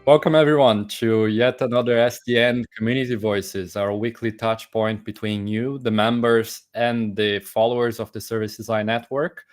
Welcome everyone to yet another SDN Community Voices, our weekly touch point between you, the members, and the followers of the Service Design Network,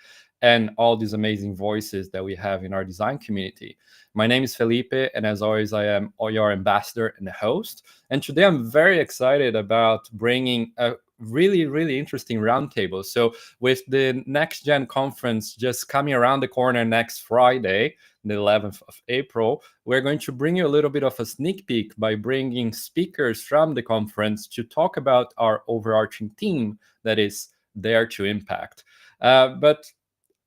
and all these amazing voices that we have in our design community. My name is Felipe, and as always, I am your ambassador and host. And today I'm very excited about bringing a really interesting roundtable. So with the Next Gen conference just coming around the corner next Friday, the 11th of April, we're going to bring you a little bit of a sneak peek by bringing speakers from the conference to talk about our overarching theme that is Dare to Impact. But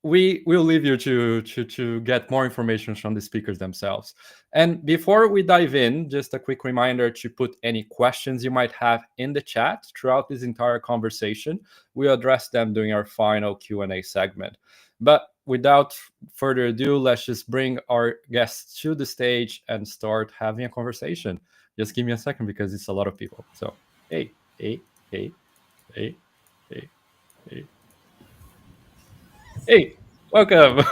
we will leave you to get more information from the speakers themselves. And before we dive in, just a quick reminder to put any questions you might have in the chat throughout this entire conversation. We'll address them during our final Q&A segment. But without further ado, let's just bring our guests to the stage and start having a conversation. Just give me a second because it's a lot of people. So, hey. Hey, welcome.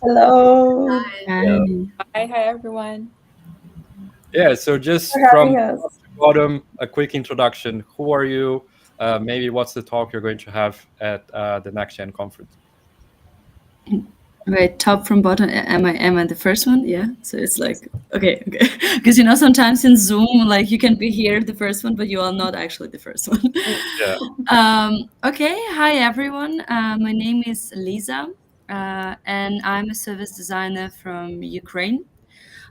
Hello. Hi, everyone. Yeah, so just from the bottom, a quick introduction. Who are you? Maybe what's the talk you're going to have at the Next Gen conference? Right, top from bottom. Am I the first one? Yeah. So it's like okay, because sometimes in Zoom, like you can be here the first one, but you are not actually the first one. Yeah. Okay. Hi everyone. My name is Lisa, and I'm a service designer from Ukraine.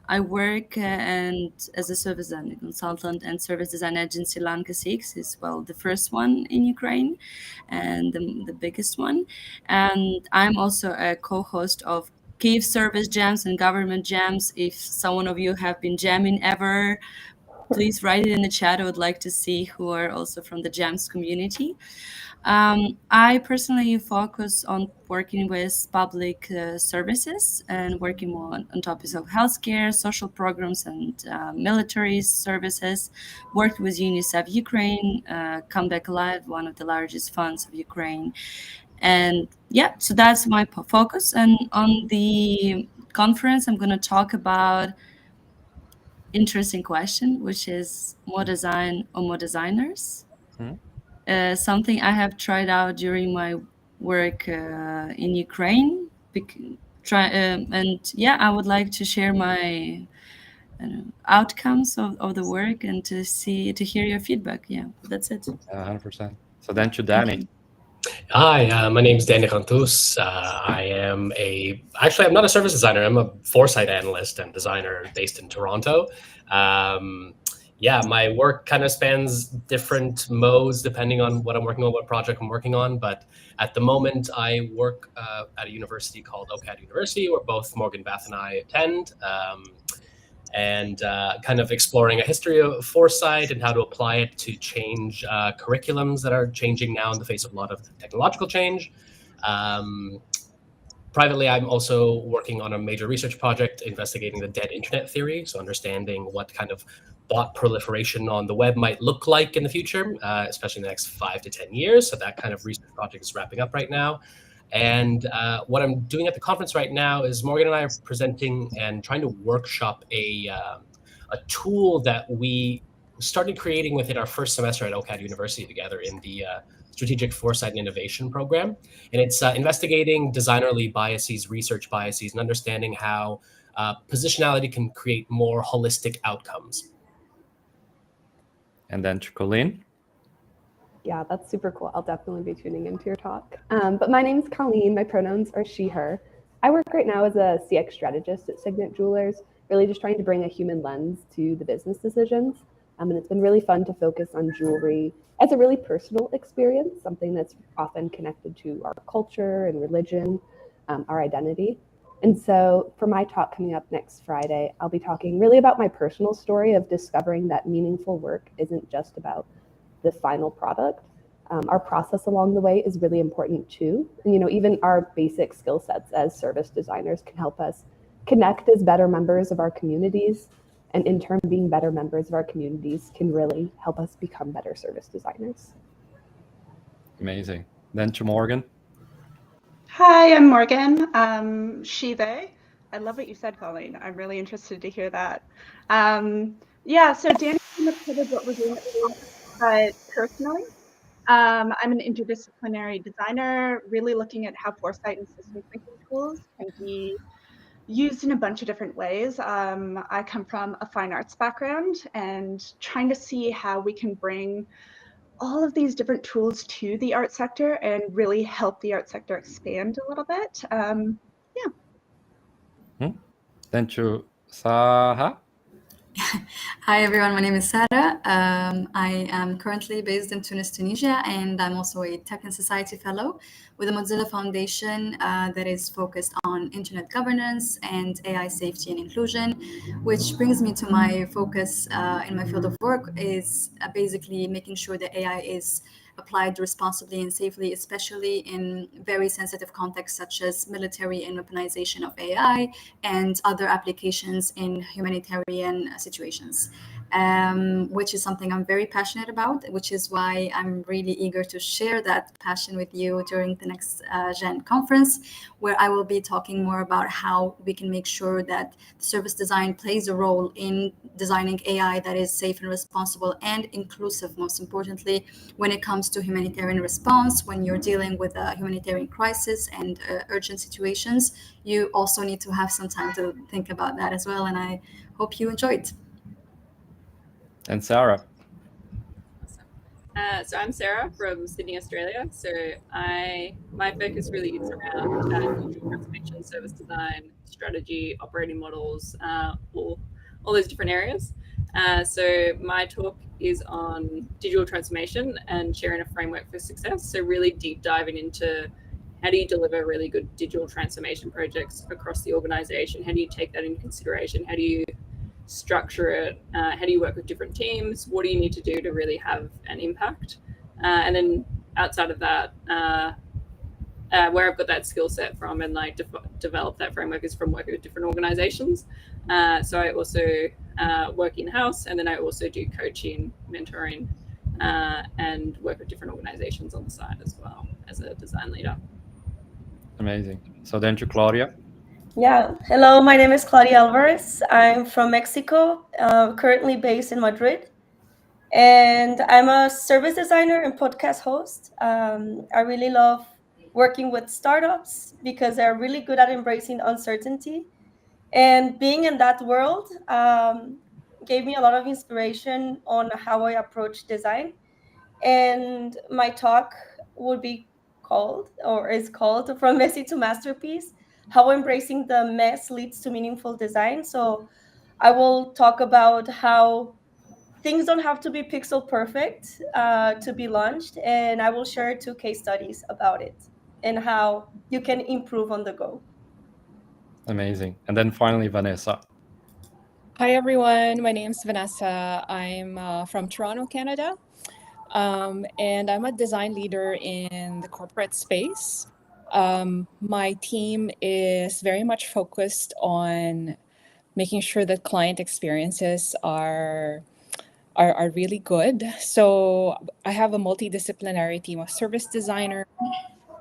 I work as a service design consultant and service design agency. Lanka 6 is, well, the first one in Ukraine and the biggest one. And I'm also a co-host of Kyiv Service Jams and Government Jams. If someone of you have been jamming ever, please write it in the chat. I would like to see who are also from the Jams community. I personally focus on working with public services and working more on topics of healthcare, social programs, and military services. Worked with UNICEF Ukraine, Come Back Alive, one of the largest funds of Ukraine. And yeah, so that's my focus. And on the conference, I'm going to talk about interesting question, which is more design or more designers. Something I have tried out during my work in Ukraine. And yeah, I would like to share my outcomes of the work and to hear your feedback. Yeah, that's it. 100%. So then to Danny. Hi, my name is Danny Ghantous. I'm not a service designer. I'm a foresight analyst and designer based in Toronto. My work kind of spans different modes depending on what I'm working on, what project I'm working on. But at the moment, I work at a university called OCAD University, where both Morgan Bath and I attend. And kind of exploring a history of foresight and how to apply it to change curriculums that are changing now in the face of a lot of technological change. Privately, I'm also working on a major research project investigating the dead internet theory, so understanding what kind of bot proliferation on the web might look like in the future, especially in the next 5 to 10 years. So that kind of research project is wrapping up right now. And what I'm doing at the conference right now is Morgan and I are presenting and trying to workshop a tool that we started creating within our first semester at OCAD University together in the Strategic Foresight and Innovation program. And it's investigating designerly biases, research biases, and understanding how positionality can create more holistic outcomes. And then to Colleen. Yeah, that's super cool. I'll definitely be tuning into your talk. But my name's Colleen. My pronouns are she, her. I work right now as a CX strategist at Signet Jewelers, really just trying to bring a human lens to the business decisions. And it's been really fun to focus on jewelry as a really personal experience, something that's often connected to our culture and religion, our identity. And so for my talk coming up next Friday, I'll be talking really about my personal story of discovering that meaningful work isn't just about the final product. Our process along the way is really important too. And, even our basic skill sets as service designers can help us connect as better members of our communities. And in turn, being better members of our communities can really help us become better service designers. Amazing. Then to Morgan. Hi, I'm Morgan. She, they. I love what you said, Colleen. I'm really interested to hear that. Yeah, so Danny kind of covered what we're doing at the conference, but personally, I'm an interdisciplinary designer, really looking at how foresight and system thinking tools can be used in a bunch of different ways. I come from a fine arts background and trying to see how we can bring all of these different tools to the art sector and really help the art sector expand a little bit. Thank you, Sarra. Hi everyone, my name is Sarra. I am currently based in Tunis, Tunisia, and I'm also a Tech and Society Fellow with the Mozilla Foundation that is focused on internet governance and AI safety and inclusion, which brings me to my focus in my field of work is basically making sure that AI is applied responsibly and safely, especially in very sensitive contexts such as military and weaponization of AI and other applications in humanitarian situations, which is something I'm very passionate about, which is why I'm really eager to share that passion with you during the next Gen conference, where I will be talking more about how we can make sure that service design plays a role in designing AI that is safe and responsible and inclusive, most importantly, when it comes to humanitarian response. When you're dealing with a humanitarian crisis and urgent situations, you also need to have some time to think about that as well. And I hope you enjoyed. And Sarra. So I'm Sarah from Sydney, Australia. So my focus really is around digital transformation, service design, strategy, operating models, all those different areas. So my talk is on digital transformation and sharing a framework for success. So really deep diving into how do you deliver really good digital transformation projects across the organization? How do you take that into consideration? How do you structure it? How do you work with different teams? What do you need to do to really have an impact? And then outside of that, where I've got that skill set from and like develop that framework is from working with different organizations. So I also work in-house, and then I also do coaching, mentoring, and work with different organizations on the side as well as a design leader. Amazing. So then to Claudia. Yeah. Hello, my name is Claudia Alvarez. I'm from Mexico, currently based in Madrid. And I'm a service designer and podcast host. I really love working with startups because they're really good at embracing uncertainty. And being in that world gave me a lot of inspiration on how I approach design. And my talk would be called, or is called, From Messy to Masterpiece, how embracing the mess leads to meaningful design. So I will talk about how things don't have to be pixel perfect to be launched. And I will share 2 case studies about it and how you can improve on the go. Amazing. And then finally, Vanessa. Hi, everyone. My name's Vanessa. I'm from Toronto, Canada. And I'm a design leader in the corporate space. My team is very much focused on making sure that client experiences are really good. So I have a multidisciplinary team of service designers,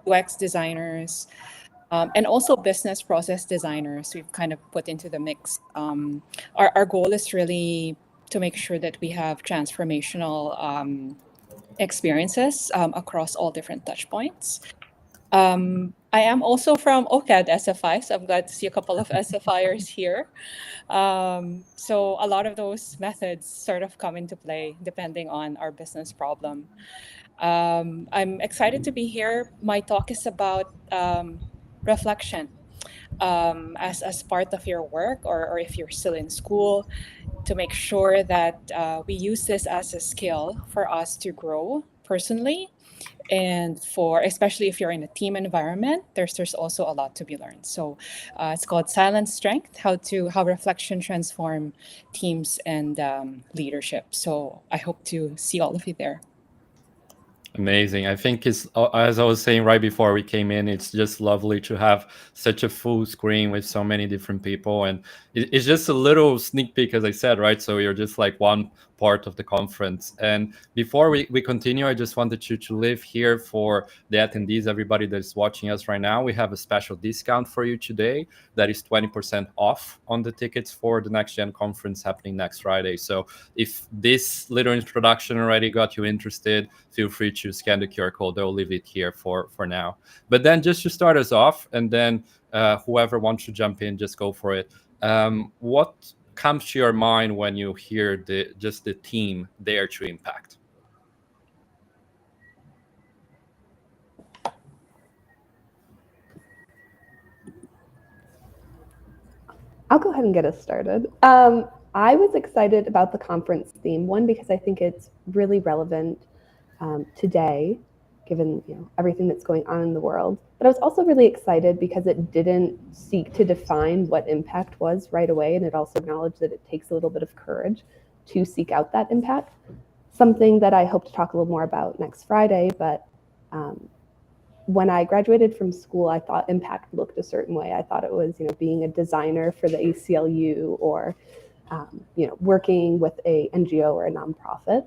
UX designers, and also business process designers we've kind of put into the mix. Our goal is really to make sure that we have transformational experiences across all different touch points. I am also from OCAD SFI, so I'm glad to see a couple of SFIers here. So a lot of those methods sort of come into play depending on our business problem. I'm excited to be here. My talk is about reflection as part of your work, or if you're still in school, to make sure that we use this as a skill for us to grow personally, and for especially if you're in a team environment, there's also a lot to be learned. So it's called Silent Strength: how reflection transform teams and leadership. So I hope to see all of you there. Amazing. I think it's, as I was saying right before we came in, it's just lovely to have such a full screen with so many different people. And it's just a little sneak peek, as I said, right? So you're just like 1.5 part of the conference. And before we continue, I just wanted you to leave here for the attendees, everybody that is watching us right now. We have a special discount for you today that is 20% off on the tickets for the Next Gen conference happening next Friday. So if this little introduction already got you interested, feel free to scan the QR code. I'll leave it here for now. But then just to start us off, and then whoever wants to jump in, just go for it. What comes to your mind when you hear the theme Dare to Impact? I'll go ahead and get us started. I was excited about the conference theme, one, because I think it's really relevant today, given everything that's going on in the world. But I was also really excited because it didn't seek to define what impact was right away, and it also acknowledged that it takes a little bit of courage to seek out that impact. Something that I hope to talk a little more about next Friday, but when I graduated from school, I thought impact looked a certain way. I thought it was, being a designer for the ACLU, or, working with a NGO or a nonprofit.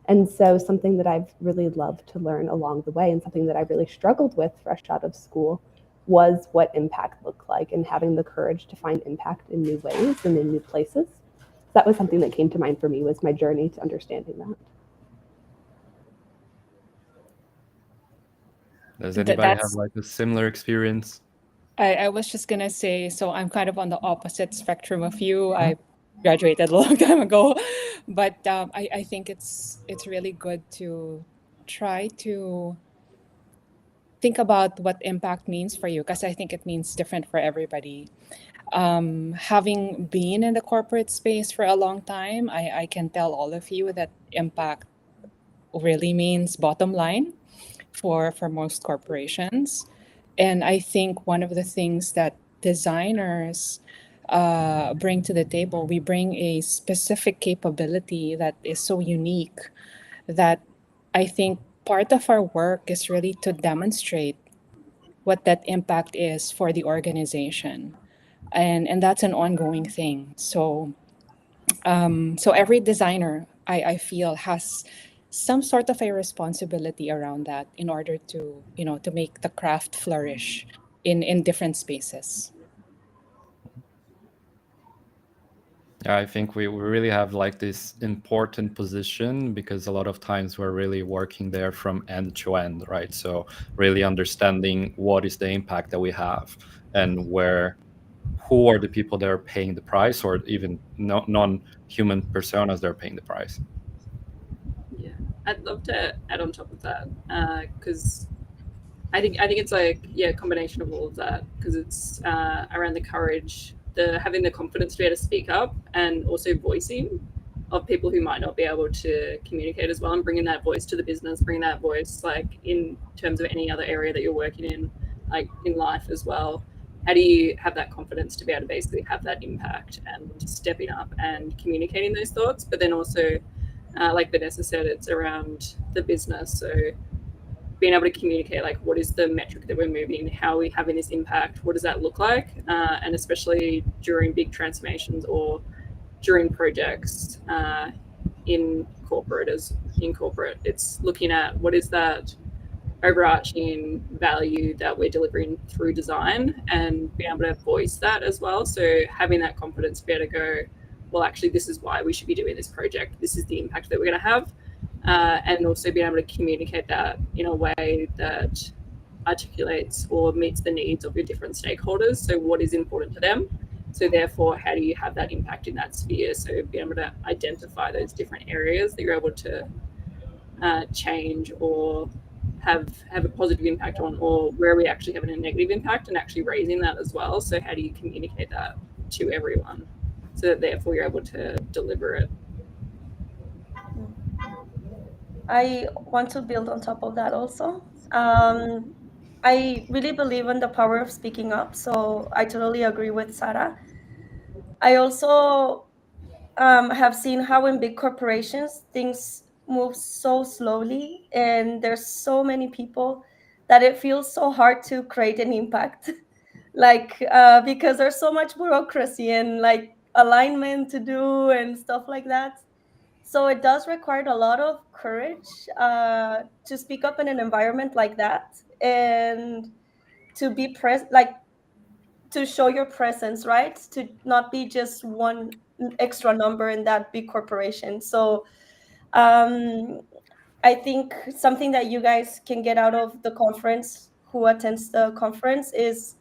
And so something that I've really loved to learn along the way, and something that I really struggled with fresh out of school, was what impact looked like, and having the courage to find impact in new ways and in new places. So that was something that came to mind for me, was my journey to understanding that. Does anybody have like a similar experience? I was just gonna say, so I'm kind of on the opposite spectrum of you. I graduated a long time ago, but I think it's really good to try to think about what impact means for you, because I think it means different for everybody. Having been in the corporate space for a long time, I can tell all of you that impact really means bottom line for most corporations. And I think one of the things that designers bring to the table, we bring a specific capability that is so unique, that I think part of our work is really to demonstrate what that impact is for the organization. And that's an ongoing thing. So every designer, I feel, has some sort of a responsibility around that, in order to to make the craft flourish in different spaces. Yeah, I think we really have like this important position, because a lot of times we're really working there from end to end, right? So really understanding what is the impact that we have, and who are the people that are paying the price, or even non-human personas that are paying the price. Yeah, I'd love to add on top of that, because I think it's like, a combination of all of that, because it's around the courage, having the confidence to be able to speak up, and also voicing of people who might not be able to communicate as well, and bringing that voice to the business, bringing that voice like in terms of any other area that you're working in, like in life as well. How do you have that confidence to be able to basically have that impact, and stepping up and communicating those thoughts? But then also, like Vanessa said, it's around the business. So being able to communicate, like, what is the metric that we're moving? How are we having this impact? What does that look like? And especially during big transformations, or during projects in corporate, it's looking at what is that overarching value that we're delivering through design, and being able to voice that as well. So having that confidence to be able to go, well, actually, this is why we should be doing this project. This is the impact that we're going to have. And also being able to communicate that in a way that articulates or meets the needs of your different stakeholders. So what is important to them? So therefore, how do you have that impact in that sphere? So being able to identify those different areas that you're able to change, or have a positive impact on, or where are we actually having a negative impact, and actually raising that as well. So how do you communicate that to everyone, so that therefore you're able to deliver it? I want to build on top of that also. I really believe in the power of speaking up, so I totally agree with Sarah. I also have seen how in big corporations things move so slowly, and there's so many people that it feels so hard to create an impact. Because there's so much bureaucracy and like alignment to do and stuff like that. So it does require a lot of courage to speak up in an environment like that, and to be to show your presence, right? To not be just one extra number in that big corporation. So I think something that you guys can get out of the conference, who attends the conference, is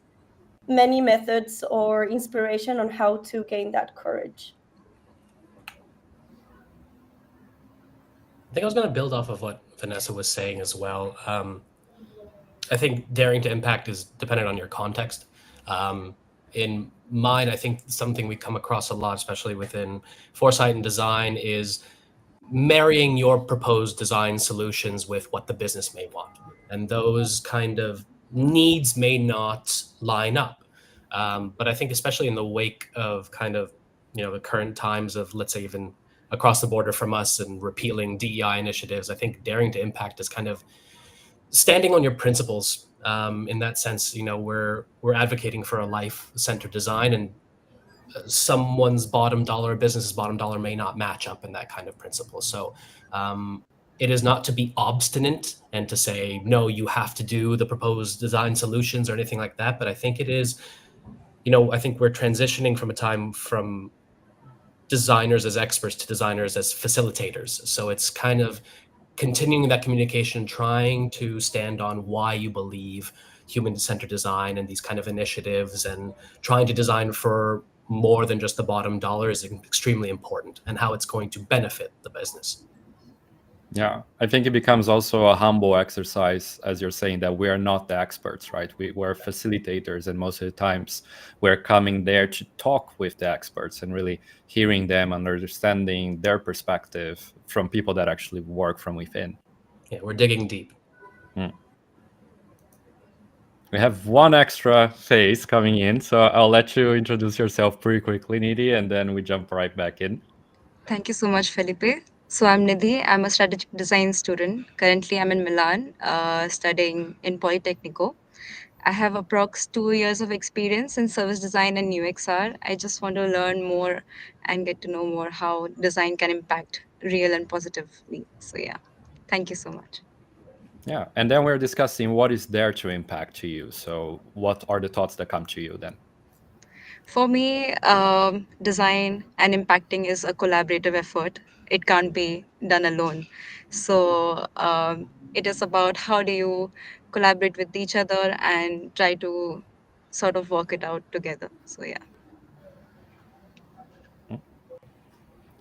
many methods or inspiration on how to gain that courage. I think I was going to build off of what Vanessa was saying as well. I think daring to impact is dependent on your context. In mine, I think something we come across a lot, especially within foresight and design, is marrying your proposed design solutions with what the business may want. And those kind of needs may not line up. But I think especially in the wake of kind of, the current times of, let's say, even across the border from us and repealing DEI initiatives, I think daring to impact is kind of standing on your principles. In that sense, we're advocating for a life-centered design, and someone's bottom dollar, a business's bottom dollar, may not match up in that kind of principle. So it is not to be obstinate and to say, no, you have to do the proposed design solutions or anything like that. But I think it is, I think we're transitioning from a time from designers as experts to designers as facilitators. So it's kind of continuing that communication, trying to stand on why you believe human-centered design and these kind of initiatives, and trying to design for more than just the bottom dollar is extremely important, and how it's going to benefit the business. Yeah, I think it becomes also a humble exercise, as you're saying, that we are not the experts, right? We're facilitators, and most of the times we're coming there to talk with the experts and really hearing them and understanding their perspective from people that actually work from within. Yeah, we're digging deep. We have one extra face coming in, so I'll let you introduce yourself pretty quickly, Nidhi, and then we jump right back in. Thank you so much, Felipe. So I'm Nidhi. I'm a strategic design student. Currently, I'm in Milan, studying in Politecnico. I have approx 2 years of experience in service design and UXR. I just want to learn more and get to know more how design can impact real and positively. So yeah, thank you so much. Yeah, and then we're discussing what is there to impact to you. So what are the thoughts that come to you then? For me, design and impacting is a collaborative effort. It can't be done alone. So it is about how do you collaborate with each other and try to sort of work it out together. So yeah.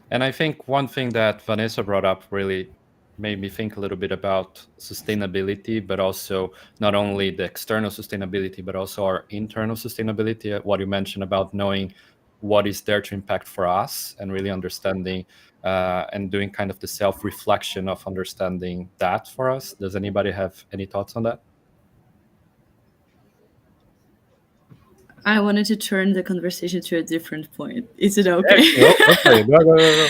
And I think one thing that Vanessa brought up really made me think a little bit about sustainability, but also not only the external sustainability, but also our internal sustainability. What you mentioned about knowing what is there to impact for us, and really understanding and doing kind of the self-reflection of understanding that for us. Does anybody have any thoughts on that? I wanted to turn the conversation to a different point. Is it okay? Okay. No.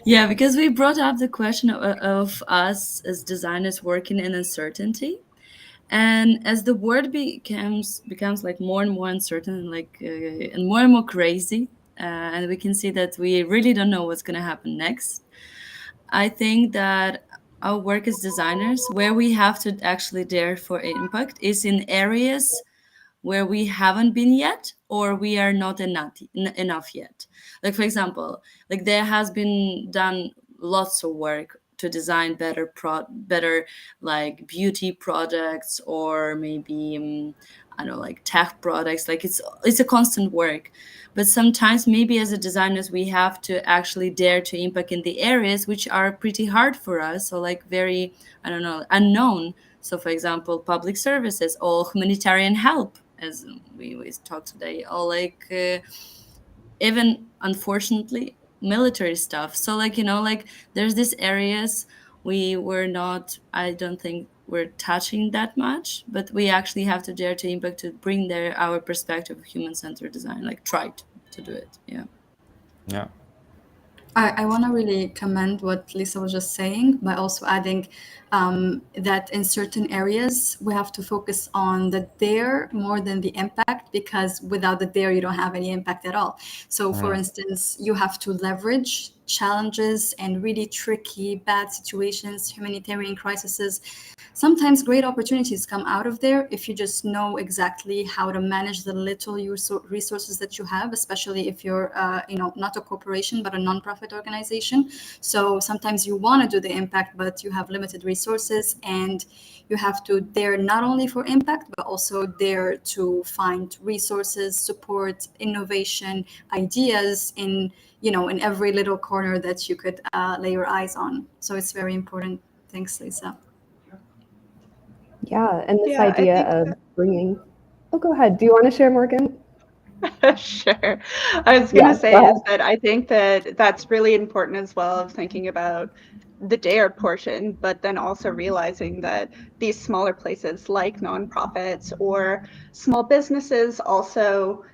Yeah, because we brought up the question of us as designers working in uncertainty, and as the world becomes like more and more uncertain, and more crazy, and we can see that we really don't know what's going to happen next. I think that our work as designers, where we have to actually dare for impact, is in areas where we haven't been yet, or we are not enough yet. Like, for example, like there has been done lots of work to design better like beauty products, or maybe I don't know, like tech products. Like it's a constant work, but sometimes maybe as a designers we have to actually dare to impact in the areas which are pretty hard for us, or like very, I don't know, unknown. So for example, public services or humanitarian help, as we always talk today, or like even unfortunately military stuff. So like, like there's these areas we were not, I don't think we're touching that much, but we actually have to dare to impact, to bring there our perspective of human-centered design, like try to do it. Yeah. I want to really commend what Lisa was just saying by also adding that in certain areas we have to focus on the dare more than the impact, because without the dare you don't have any impact at all. So for instance, you have to leverage challenges and really tricky, bad situations, humanitarian crises, sometimes great opportunities come out of there if you just know exactly how to manage the little resources that you have, especially if you're, not a corporation, but a nonprofit organization. So sometimes you want to do the impact, but you have limited resources, and you have to dare not only for impact, but also dare to find resources, support, innovation, ideas in every little corner that you could lay your eyes on. So it's very important. Thanks, Lisa. Yeah, and this Yeah, I idea think of bringing. Oh, go ahead. Do you want to share, Morgan? Sure. I was going Yeah, to say go is ahead. that I think that that's really important as well, of thinking about the dare portion, but then also realizing that these smaller places like nonprofits or small businesses also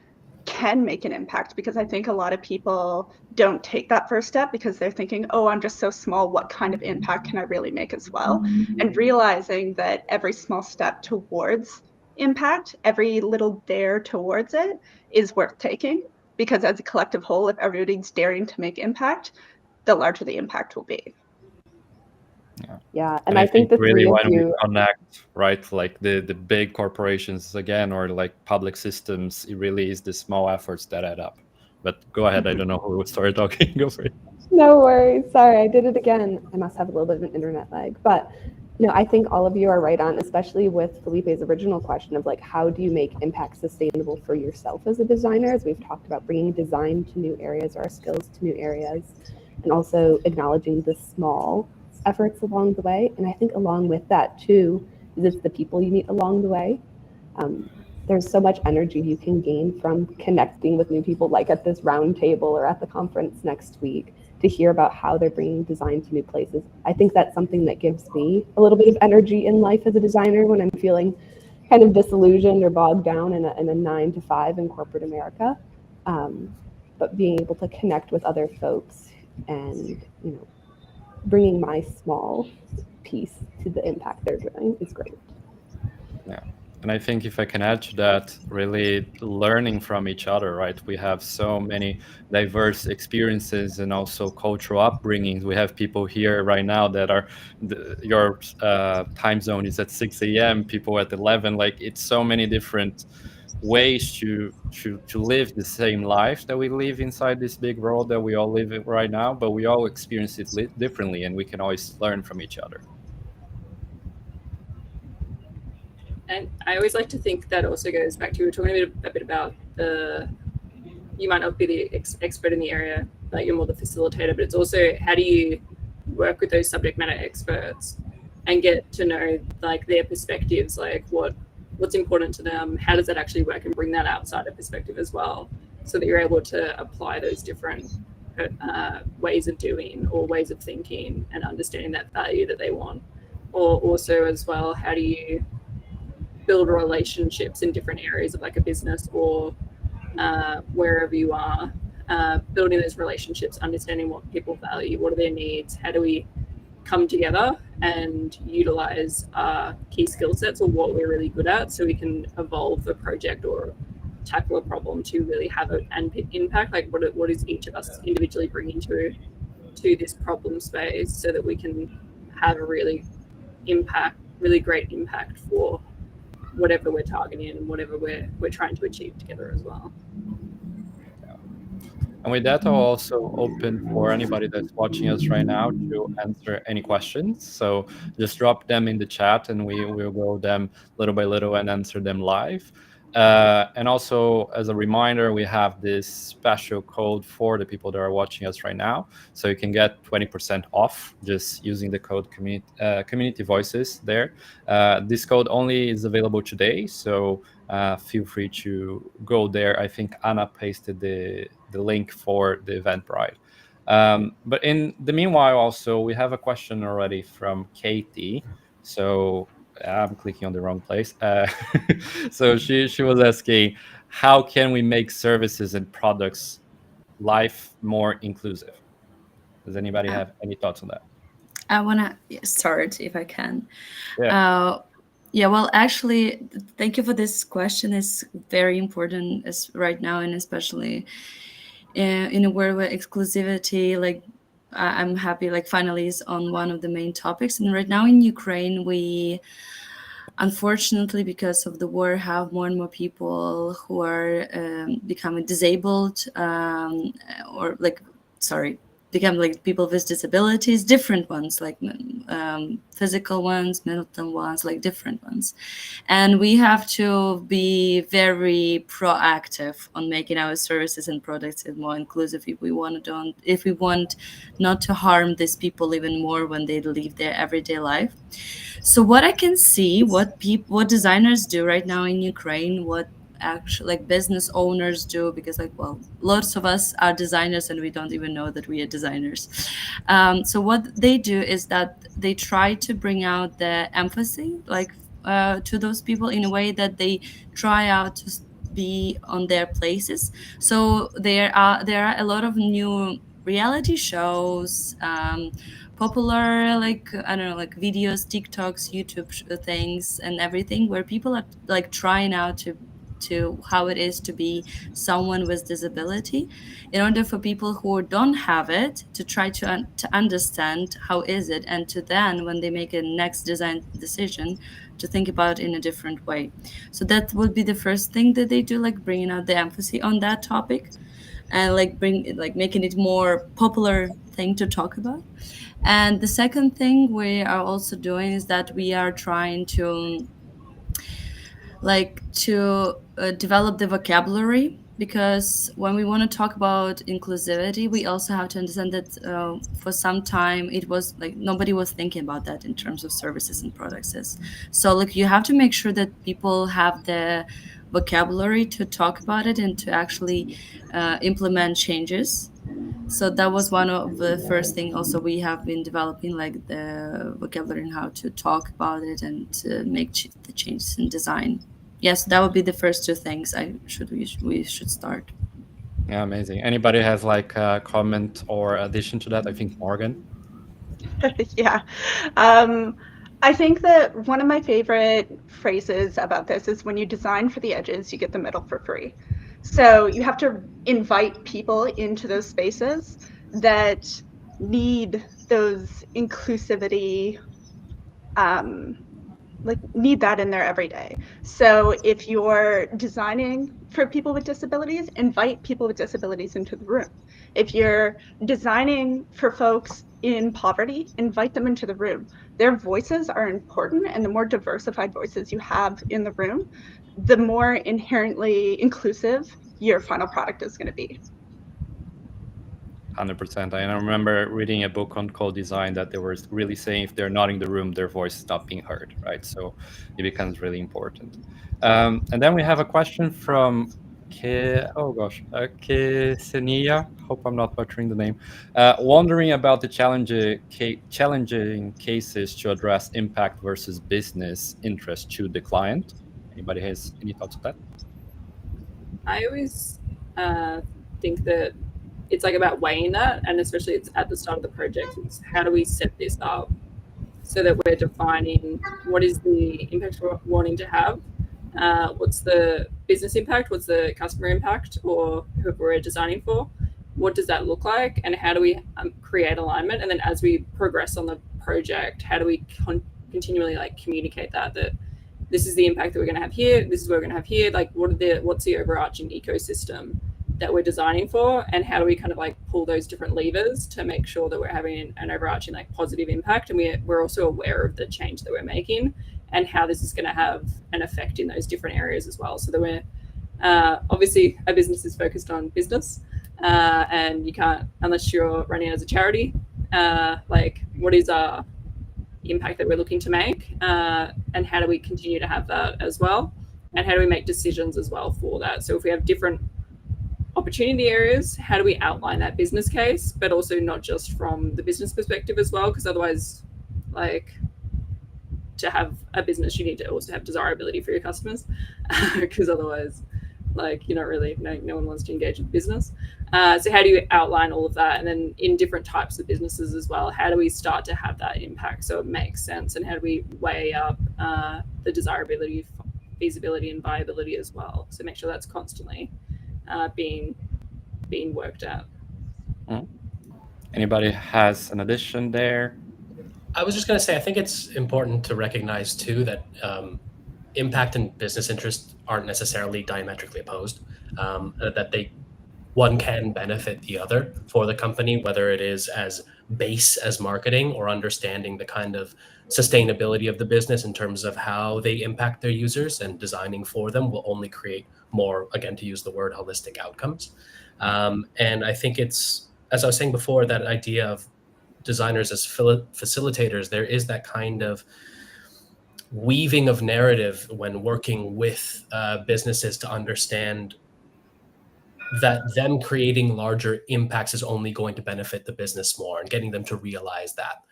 can make an impact, because I think a lot of people don't take that first step because they're thinking, oh, I'm just so small, what kind of impact can I really make as well? And realizing that every small step towards impact, every little dare towards it is worth taking, because as a collective whole, if everybody's daring to make impact, the larger the impact will be. Yeah, And and I I think think the really three of when we you. connect, right, like the big corporations again, or like public systems, it really is the small efforts that add up. But go ahead. I don't know who started talking. Go for it. No worries. Sorry, I did it again. I must have a little bit of an internet lag. But I think all of you are right on, especially with Felipe's original question of like, how do you make impact sustainable for yourself as a designer? As we've talked about bringing design to new areas, or our skills to new areas, and also acknowledging the small efforts along the way. And I think along with that too, is it's the people you meet along the way. There's so much energy you can gain from connecting with new people, like at this round table or at the conference next week, to hear about how they're bringing design to new places. I think that's something that gives me a little bit of energy in life as a designer when I'm feeling kind of disillusioned or bogged down in a 9 to 5 in corporate America. But being able to connect with other folks and, bringing my small piece to the impact they're doing is great. Yeah. And I think if I can add to that, really learning from each other, right? We have so many diverse experiences and also cultural upbringings. We have people here right now that are, your time zone is at 6 a.m., people at 11. Like, it's so many different ways to live the same life that we live inside this big world that we all live in right now, but we all experience it differently, and we can always learn from each other. And I always like to think that also goes back to, we were talking a bit about you might not be the expert in the area, but you're more the facilitator, but it's also how do you work with those subject matter experts and get to know like their perspectives, like what's important to them, how does that actually work, and bring that outsider perspective as well, so that you're able to apply those different ways of doing or ways of thinking and understanding that value that they want. Or also as well, how do you build relationships in different areas of like a business or wherever you are, building those relationships, understanding what people value, what are their needs, how do we come together and utilize our key skill sets or what we're really good at, so we can evolve the project or tackle a problem to really have an impact. Like what is each of us individually bringing to this problem space, so that we can have a really great impact for whatever we're targeting and whatever we're trying to achieve together as well. And with that, I'll also open for anybody that's watching us right now to answer any questions. So just drop them in the chat, and we will go them little by little and answer them live. And also, as a reminder, we have this special code for the people that are watching us right now. So you can get 20% off just using the code community voices there. This code only is available today, so feel free to go there. I think Anna pasted the link for the Eventbrite. But in the meanwhile, also, we have a question already from Katie. So I'm clicking on the wrong place. So she was asking, how can we make services and products life more inclusive? Does anybody have any thoughts on that? I want to start if I can. Yeah. Well, actually, thank you for this question. It's very important right now, and especially in a world where exclusivity, like I'm happy like finally is on one of the main topics. And right now in Ukraine, we unfortunately, because of the war, have more and more people who are becoming disabled or like, sorry, become like people with disabilities, different ones, like physical ones, mental ones, like different ones. And we have to be very proactive on making our services and products more inclusive if we want not to harm these people even more when they live their everyday life. So what I can see, what designers do right now in Ukraine, what actually like business owners do, because like, well, lots of us are designers and we don't even know that we are designers. So what they do is that they try to bring out the empathy, like to those people in a way that they try out to be on their places. So there are a lot of new reality shows, popular, like, I don't know, like videos, TikToks, YouTube things and everything, where people are like trying out to how it is to be someone with disability, in order for people who don't have it to try to understand how is it, and to then when they make a next design decision to think about it in a different way. So that would be the first thing that they do, like bringing out the empathy on that topic, and like making it more popular thing to talk about. And the second thing we are also doing is that we are trying to develop the vocabulary, because when we want to talk about inclusivity, we also have to understand that for some time it was like nobody was thinking about that in terms of services and products. So like you have to make sure that people have the vocabulary to talk about it and to actually implement changes. So that was one of the first thing also we have been developing, like the vocabulary and how to talk about it and to make the changes in design. Yes, that would be the first two things we should start. Yeah, amazing. Anybody has like a comment or addition to that? I think Morgan. Yeah. I think that one of my favorite phrases about this is when you design for the edges, you get the middle for free. So you have to invite people into those spaces that need those inclusivity, like need that in their everyday. So if you're designing for people with disabilities, invite people with disabilities into the room. If you're designing for folks in poverty, invite them into the room. Their voices are important, and the more diversified voices you have in the room, the more inherently inclusive your final product is going to be. 100%. And I remember reading a book on co-design that they were really saying if they're not in the room, their voice is not being heard, right? So it becomes really important. And then we have a question from Ksenia, hope I'm not butchering the name, wondering about the challenging cases to address impact versus business interest to the client. Anybody has any thoughts on that? I always think that it's like about weighing that, and especially it's at the start of the project. It's how do we set this up so that we're defining what is the impact we're wanting to have, what's the business impact, what's the customer impact, or whoever we're designing for, what does that look like, and how do we create alignment? And then as we progress on the project, how do we continually like communicate that this is the impact that we're going to have here, this is what we're going to have here, like what's the overarching ecosystem that we're designing for, and how do we kind of like pull those different levers to make sure that we're having an overarching like positive impact, and we're also aware of the change that we're making and how this is going to have an effect in those different areas as well. So that we're obviously our business is focused on business, and you can't, unless you're running as a charity, like what is our impact that we're looking to make, and how do we continue to have that as well, and how do we make decisions as well for that. So if we have different opportunity areas, how do we outline that business case, but also not just from the business perspective as well, because otherwise, like, to have a business you need to also have desirability for your customers, because otherwise, like, you're not really, no one wants to engage with business. So how do you outline all of that? And then in different types of businesses as well, how do we start to have that impact so it makes sense, and how do we weigh up the desirability, feasibility and viability as well, so make sure that's constantly being worked out. Anybody has an addition there? I was just going to say, I think it's important to recognize too that impact and business interests aren't necessarily diametrically opposed. That one can benefit the other for the company, whether it is as base as marketing or understanding the kind of sustainability of the business in terms of how they impact their users, and designing for them will only create more, again, to use the word, holistic outcomes. And I think it's, as I was saying before, that idea of designers as facilitators, there is that kind of weaving of narrative when working with businesses to understand that them creating larger impacts is only going to benefit the business more, and getting them to realize that.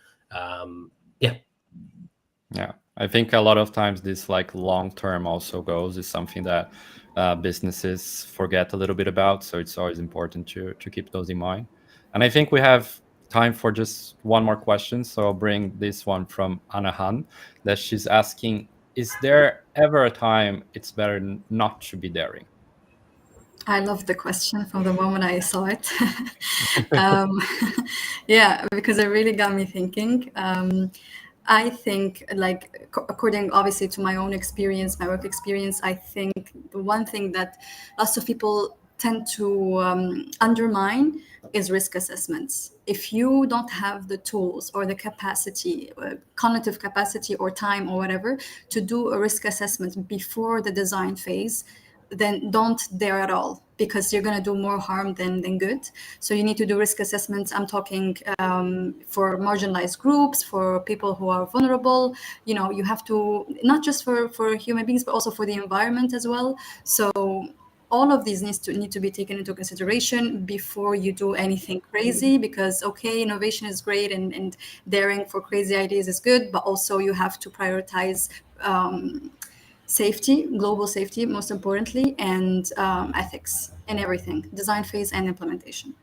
Yeah, I think a lot of times this like long-term also goals is something that businesses forget a little bit about. So it's always important to keep those in mind. And I think we have time for just one more question. So I'll bring this one from Anna Han, that she's asking, is there ever a time it's better not to be daring? I love the question from the moment I saw it. Yeah, because it really got me thinking. I think, like, according obviously to my own experience, my work experience, I think the one thing that lots of people tend to undermine is risk assessments. If you don't have the tools or the capacity, cognitive capacity or time or whatever, to do a risk assessment before the design phase, then don't dare at all, because you're going to do more harm than good. So you need to do risk assessments. I'm talking for marginalized groups, for people who are vulnerable. You know, you have to, not just for human beings, but also for the environment as well. So all of these need to be taken into consideration before you do anything crazy, because okay, innovation is great and daring for crazy ideas is good, but also you have to prioritize safety, global safety, most importantly, and ethics in everything, design phase and implementation.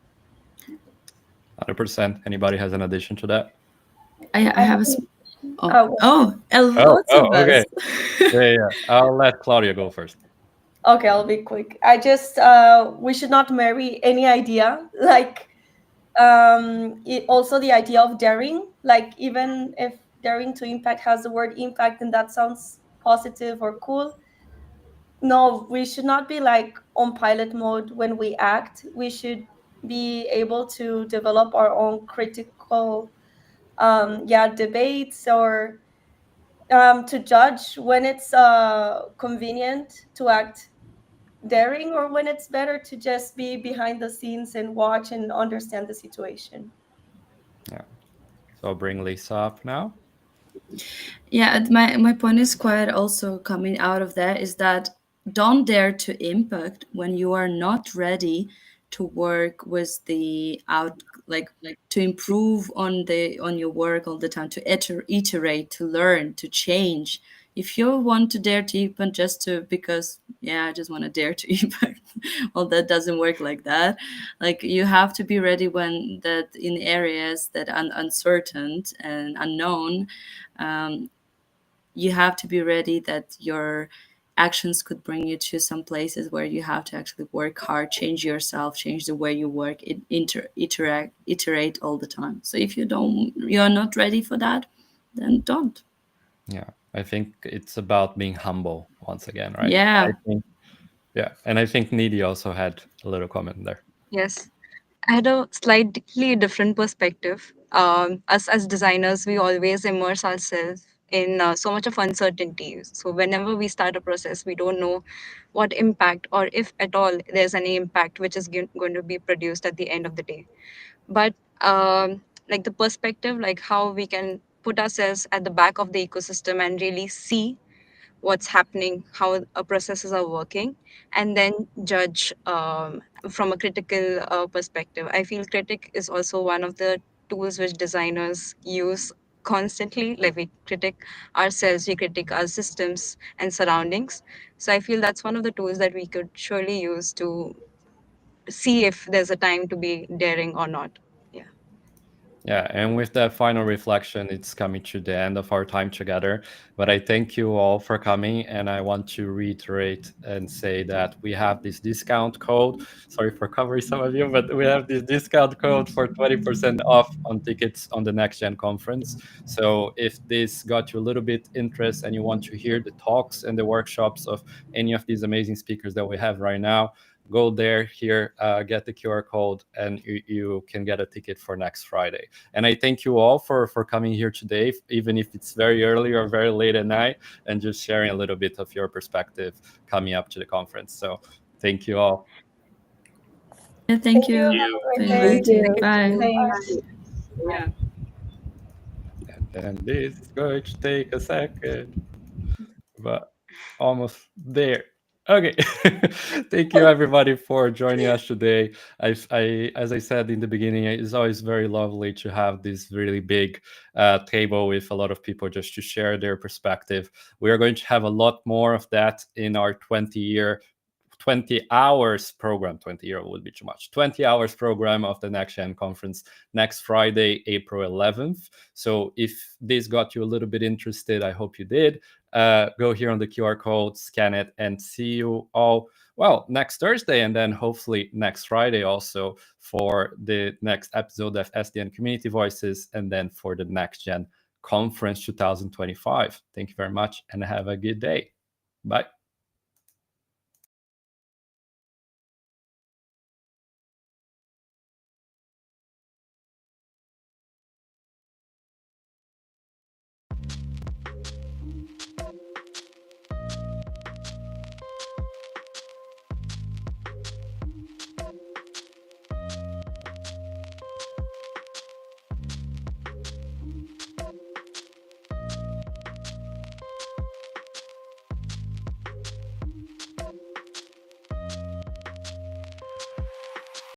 100%. Anybody has an addition to that? I have a lots of okay. us. Yeah. I'll let Claudia go first. Okay, I'll be quick. I just we should not marry any idea. Like also the idea of daring. Like even if daring to impact has the word impact, and that sounds positive or cool. No, we should not be like on pilot mode when we act. We should be able to develop our own critical debates, or to judge when it's convenient to act daring, or when it's better to just be behind the scenes and watch and understand the situation. Yeah. So I'll bring Lisa up now. Yeah, my point is quite also coming out of that is that don't dare to impact when you are not ready to work with the like to improve on your work all the time, to iterate, to learn, to change. If you want to dare to impact just to because I just want to dare to impact, well, that doesn't work like that. Like you have to be ready when that in areas that are uncertain and unknown. You have to be ready that your actions could bring you to some places where you have to actually work hard, change yourself, change the way you work, iterate all the time. So if you're not ready for that, then don't. Yeah, I think it's about being humble once again, right? Yeah. And I think Needy also had a little comment there. Yes. I had a slightly different perspective. Us as designers, we always immerse ourselves in so much of uncertainty. So whenever we start a process, we don't know what impact, or if at all there's any impact which is going to be produced at the end of the day. But like the perspective, like how we can put ourselves at the back of the ecosystem and really see what's happening, how processes are working, and then judge from a critical perspective. I feel critic is also one of the tools which designers use constantly. Like we critique ourselves, we critique our systems and surroundings. So I feel that's one of the tools that we could surely use to see if there's a time to be daring or not. Yeah. Yeah, and with that final reflection, it's coming to the end of our time together. But I thank you all for coming, and I want to reiterate and say that we have this discount code. Sorry for covering some of you, but we have this discount code for 20% off on tickets on the Next Gen conference. So if this got you a little bit interest and you want to hear the talks and the workshops of any of these amazing speakers that we have right now, go there, here, get the QR code, and you can get a ticket for next Friday. And I thank you all for coming here today, even if it's very early or very late at night, and just sharing a little bit of your perspective coming up to the conference. So thank you all. Yeah, thank you. Thank you. Bye. Thanks. Yeah. And then this is going to take a second, but almost there. Okay. Thank you everybody for joining us today. As I said in the beginning, it's always very lovely to have this really big table with a lot of people just to share their perspective. We are going to have a lot more of that in our 20 hours program. 20 year would be too much. 20 hours program of the Next Gen conference next Friday, April 11th. So if this got you a little bit interested, I hope you did. Go here on the QR code, scan it, and see you all, well, next Thursday, and then hopefully next Friday also for the next episode of SDN Community Voices, and then for the Next Gen Conference 2025. Thank you very much, and have a good day. Bye.